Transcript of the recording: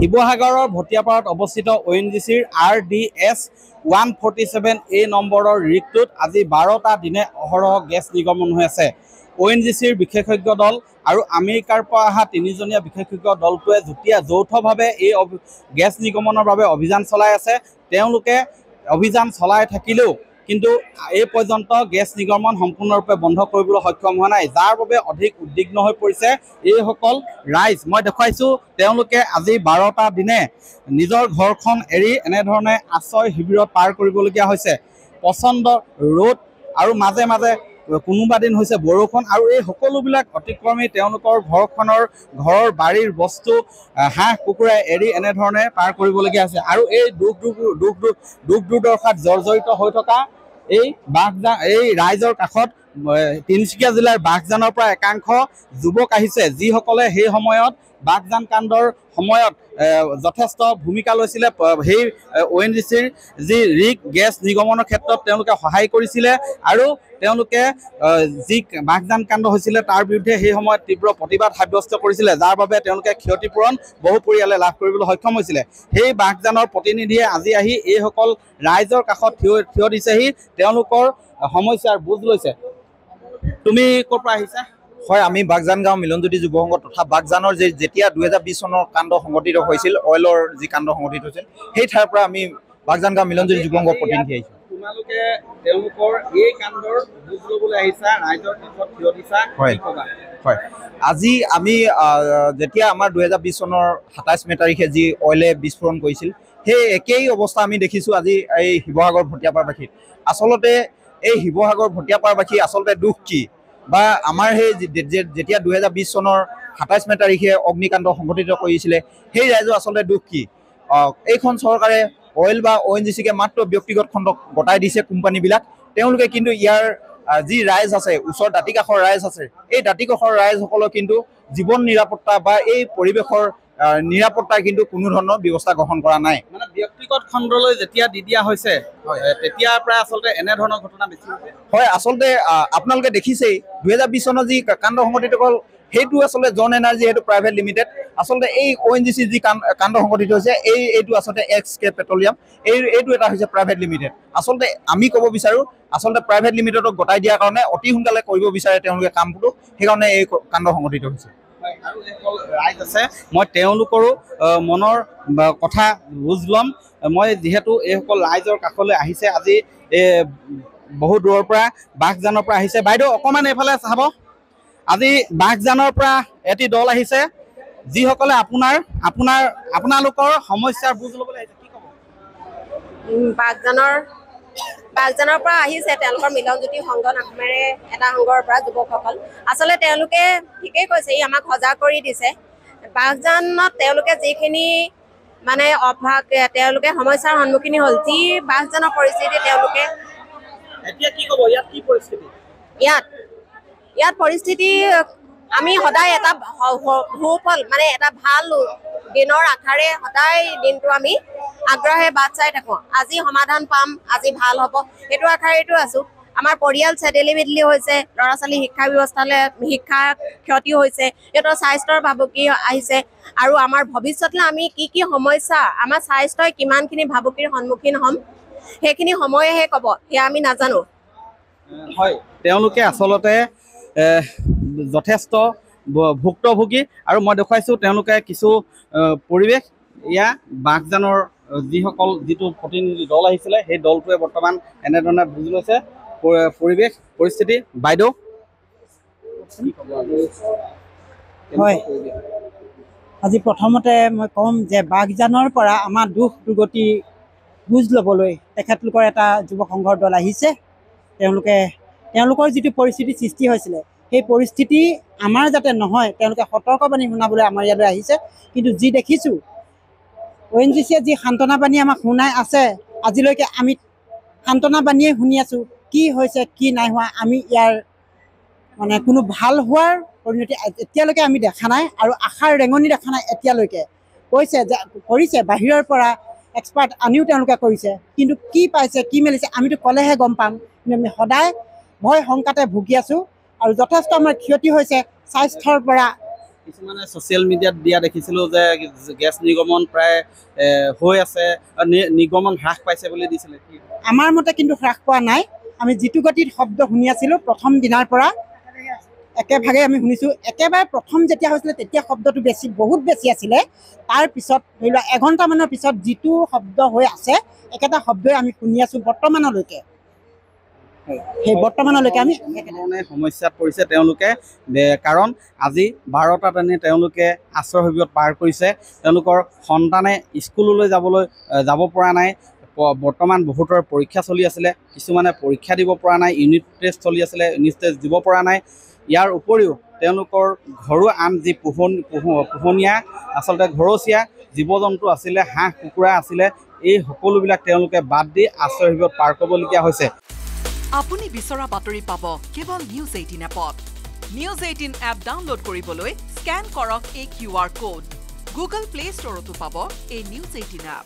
শিৱসাগৰৰ ভটিয়াপাৰাত অৱস্থিত ONGCৰ RDS 147A নম্বৰৰ ৰিগটোত আজি 12টা দিনে অহৰহ গেছ নিৰ্গমন হৈ আছে। ONGCৰ বিশেষজ্ঞ দল আৰু আমেৰিকাৰ পৰা অহা 3জনীয়া বিশেষজ্ঞ দলটোৱে যৌথভাৱে এই গেছ নিৰ্গমনৰ বাবে অভিযান চলাই আছে। তেওঁলোকে অভিযান চলাই থাকিলেও কিন্তু এই পৰ্যন্ত গেছ নিৰ্গমন সম্পূৰ্ণৰূপে বন্ধ কৰিবলৈ সক্ষম হোৱা নাই, যাৰ বাবে অধিক উদ্বিগ্ন হৈ পৰিছে এইসকল ৰাইজ। মই দেখুৱাইছোঁ তেওঁলোকে আজি 12টা দিনে নিজৰ ঘৰখন এৰি এনেধৰণে আশ্ৰয় শিবিৰত পাৰ কৰিবলগীয়া হৈছে। প্ৰচণ্ড ৰ'দ আৰু মাজে মাজে কোনোবা দিন হৈছে বৰষুণ, আৰু এই সকলোবিলাক অতিক্ৰমি তেওঁলোকৰ ঘৰৰ বাৰীৰ বস্তু হাঁহ কুকুৰা এৰি এনেধৰণে পাৰ কৰিবলগীয়া হৈছে। আৰু এই দুখ দুৰ্দশাত জৰ্জৰিত হৈ থকা এই ৰাইজৰ কাষত তিনিচুকীয়া জিলাৰ বাঘজানৰ পৰা একাংশ যুৱক আহিছে, যিসকলে সেই সময়ত বাঘজান কাণ্ডৰ সময়ত যথেষ্ট ভূমিকা লৈছিলে। সেই ONGCৰ যি ৰিগ গেছ নিৰ্গমনৰ ক্ষেত্ৰত তেওঁলোকে সহায় কৰিছিলে আৰু তেওঁলোকে যি বাঘজান কাণ্ড হৈছিলে তাৰ বিৰুদ্ধে সেই সময়ত তীব্ৰ প্ৰতিবাদ সাব্যস্ত কৰিছিলে, যাৰ বাবে তেওঁলোকে ক্ষতিপূৰণ বহু পৰিয়ালে লাভ কৰিবলৈ সক্ষম হৈছিলে। সেই বাঘজানৰ প্ৰতিনিধিয়ে আজি আহি এইসকল ৰাইজৰ কাষত থিয় দিছেহি, তেওঁলোকৰ সমস্যাৰ বুজ লৈছে। তুমি ক'ৰ পৰা আহিছা? হয়, আমি বাঘজান গাঁও মিলনজ্যোতি যুৱ সংঘ তথা বাঘজানৰ যেতিয়া 2020 চনৰ কাণ্ড সংঘটিত হৈছিল, অইলৰ যি কাণ্ড সংঘটিত হৈছিল, সেই ঠাইৰ পৰা আমি বাঘজান গাঁও মিলনজ্যোতি যুৱ সংঘৰ প্ৰতিনিধি আহিছোঁ। তোমালোকে তেওঁলোকৰ এই কাণ্ডৰ বুজ ল'বলৈ আহিছা, ৰাইজৰ কাষত থিয় দিছা। হয় হয়, আজি আমি যেতিয়া আমাৰ 2020 চনৰ 27 মে তাৰিখে যি অইলে বিস্ফোৰণ কৰিছিল, সেই একেই অৱস্থা আমি দেখিছোঁ আজি এই শিৱসাগৰ ভটিয়াপাৰাবাসীত। আচলতে এই শিৱসাগৰ ভটিয়াপাৰাবাসী আচলতে দুখ কি, বা আমাৰ সেই যেতিয়া 2020 চনৰ 27 মে তাৰিখে অগ্নিকাণ্ড সংঘটিত কৰিছিলে সেই ৰাইজৰ আচলতে দুখ কি? এইখন চৰকাৰে অইল বা ONGCকে মাত্ৰ ব্যক্তিগত খণ্ডক গতাই দিছে কোম্পানীবিলাক। তেওঁলোকে কিন্তু ইয়াৰ যি ৰাইজ আছে, ওচৰ দাঁতিকাষৰ ৰাইজ আছে, এই দাঁতিকাষৰ ৰাইজসকলৰ কিন্তু জীৱন নিৰাপত্তা বা এই পৰিৱেশৰ নিৰাপত্তাৰ কিন্তু কোনো ধৰণৰ ব্যৱস্থা গ্ৰহণ কৰা নাই। মানে ব্যক্তিগত খণ্ডলৈ যেতিয়া দি দিয়া হৈছে তেতিয়াৰ পৰা আচলতে এনেধৰণৰ ঘটনা বেছি হৈছে। হয়, আচলতে আপোনালোকে দেখিছেই 2020 চনৰ যি কাণ্ড সংঘটিত হ'ল সেইটো আচলতে জন এনাৰ্জি, সেইটো প্ৰাইভেট লিমিটেড। আচলতে এই ONGC যি কাণ্ড সংঘটিত হৈছে এইটো আচলতে XK পেট্ৰলিয়াম, এইটো এটা হৈছে প্ৰাইভেট লিমিটেড। আচলতে আমি ক'ব বিচাৰোঁ আচলতে প্ৰাইভেট লিমিটেডক গতাই দিয়াৰ কাৰণে অতি সোনকালে কৰিব বিচাৰে তেওঁলোকে কামটো, সেইকাৰণে এই কাণ্ড সংঘটিত হৈছে। আৰু যিসকল ৰাইজ আছে মই তেওঁলোকৰো মনৰ কথা বুজ ল'ম। মই যিহেতু এইসকল ৰাইজৰ কাষলৈ আহিছে আজি বহু দূৰৰ পৰা বাঘজানৰ পৰা আহিছে। বাইদেউ অকণমান এইফালে চাব। আজি বাঘজানৰ পৰা এটি দল আহিছে, যিসকলে আপোনালোকৰ সমস্যাৰ বুজ ল'বলৈ আহিছে। কি ক'ব? বাঘজানৰ পৰা আহিছে তেওঁলোকৰ মিলনজ্যোতি সংঘ নামেৰে এটা সংঘৰ পৰা যুৱকসকল। আচলতে তেওঁলোকে ঠিকেই কৈছে, ই আমাক সজাগ কৰি দিছে। বাঘজানত তেওঁলোকে যিখিনি মানে তেওঁলোকে সমস্যাৰ সন্মুখীন হ'ল, যি বাঘজানৰ পৰিস্থিতি তেওঁলোকে এতিয়া কি ক'ব? ইয়াত কি পৰিস্থিতি? ইয়াত পৰিস্থিতি আমি সদায় এটা সুফল মানে এটা ভাল দিনৰ আশাৰে সদায় দিনটো আমি আগ্ৰহে বাট চাই থাকোঁ। আজি সমাধান পাম, আজি ভাল হ'ব, সেইটো আশাৰেতো আছোঁ। আমাৰ পৰিয়াল চেদেলি বেদেলি হৈছে, ল'ৰা ছোৱালী শিক্ষা ক্ষতি হৈছে, সিহঁতৰ স্বাস্থ্যৰ ভাবুকি আহিছে, আৰু আমাৰ ভৱিষ্যতলৈ আমি কি সমস্যা, আমাৰ স্বাস্থ্যই কিমানখিনি ভাবুকিৰ সন্মুখীন হ'ম সেইখিনি সময়েহে ক'ব, সেয়া আমি নাজানো। হয়, তেওঁলোকে আচলতে যথেষ্ট ভুক্তভোগী, আৰু মই দেখুৱাইছোঁ তেওঁলোকে কিছু পৰিৱেশ বাঘজানৰ যিটো প্ৰতিনিধি দল আহিছিলে সেই দলটোৱে বৰ্তমান এনেধৰণে বুজি লৈছে পৰিৱেশ পৰিস্থিতি। বাইদেউ, হয়, আজি প্ৰথমতে মই ক'ম যে বাঘজানৰ পৰা আমাৰ দুখ দুৰ্গতি বুজ ল'বলৈ তেখেতলোকৰ এটা যুৱ সংঘৰ দল আহিছে। তেওঁলোকৰ যিটো পৰিস্থিতি সৃষ্টি হৈছিলে সেই পৰিস্থিতি আমাৰ যাতে নহয় তেওঁলোকে সতৰ্কবাণী শুনাবলৈ আমাৰ ইয়ালৈ আহিছে। কিন্তু যি দেখিছোঁ ONGCয়ে যি সান্তনা বাণী আমাক শুনাই আছে, আজিলৈকে আমি সান্তনা বাণীয়ে শুনি আছোঁ। কি হৈছে কি নাই হোৱা আমি ইয়াৰ মানে কোনো ভাল হোৱাৰ পৰিণতি এতিয়ালৈকে আমি দেখা নাই, আৰু আশাৰ ৰেঙনি দেখা নাই এতিয়ালৈকে। কৰিছে বাহিৰৰ পৰা এক্সপাৰ্ট আনিও তেওঁলোকে কৰিছে, কিন্তু কি পাইছে কি মেলিছে আমিতো ক'লেহে গম পাম। কিন্তু আমি সদায় ভয় শংকাতে ভুগি আছোঁ, আৰু যথেষ্ট আমাৰ ক্ষতি হৈছে স্বাস্থ্যৰ পৰা কিছুমানে ছ'চিয়েল মিডিয়াত দিয়া দেখিছিলোঁ যে গেছ নিৰ্গমন প্ৰায় হৈ আছে, নিৰ্গমন হ্ৰাস পাইছে বুলি দিছিলে। আমাৰ মতে কিন্তু হ্ৰাস পোৱা নাই। আমি যিটো গতিত শব্দ শুনি আছিলোঁ প্ৰথম দিনাৰ পৰা একেভাগে আমি শুনিছোঁ। একেবাৰে প্ৰথম যেতিয়া হৈছিলে তেতিয়া শব্দটো বহুত বেছি আছিলে। তাৰপিছত ধৰি লোৱা এঘণ্টামানৰ পিছত যিটো শব্দ হৈ আছে একেটা শব্দই আমি শুনি আছোঁ বৰ্তমানলৈকে। সেই বৰ্তমানলৈকে আমি এনেধৰণে সমস্যাত পৰিছে তেওঁলোকে, কাৰণ আজি 12টা দিনে তেওঁলোকে আশ্ৰয় শিবিৰত পাৰ কৰিছে। তেওঁলোকৰ সন্তানে স্কুললৈ যাব পৰা নাই। বৰ্তমান বহুতৰ পৰীক্ষা চলি আছিলে, কিছুমানে পৰীক্ষা দিব পৰা নাই, ইউনিট টেষ্ট চলি আছিলে, ইউনিট টেষ্ট দিব পৰা নাই। ইয়াৰ উপৰিও তেওঁলোকৰ ঘৰুৱা আন যি পোহনীয়া আচলতে ঘৰচীয়া জীৱ জন্তু আছিলে, হাঁহ কুকুৰা আছিলে, এই সকলোবিলাক তেওঁলোকে বাদ দি আশ্ৰয় শিবিৰত পাৰ কৰিবলগীয়া হৈছে। আপুনি বিচৰা বাতৰি পাব কেৱল নিউজ 18 এপত। নিউজ 18 এপ ডাউনলোড কৰিবলৈ স্কেন কৰক এই QR কোড। গুগল প্লে ষ্টৰতো পাব এই নিউজ 18 এপ।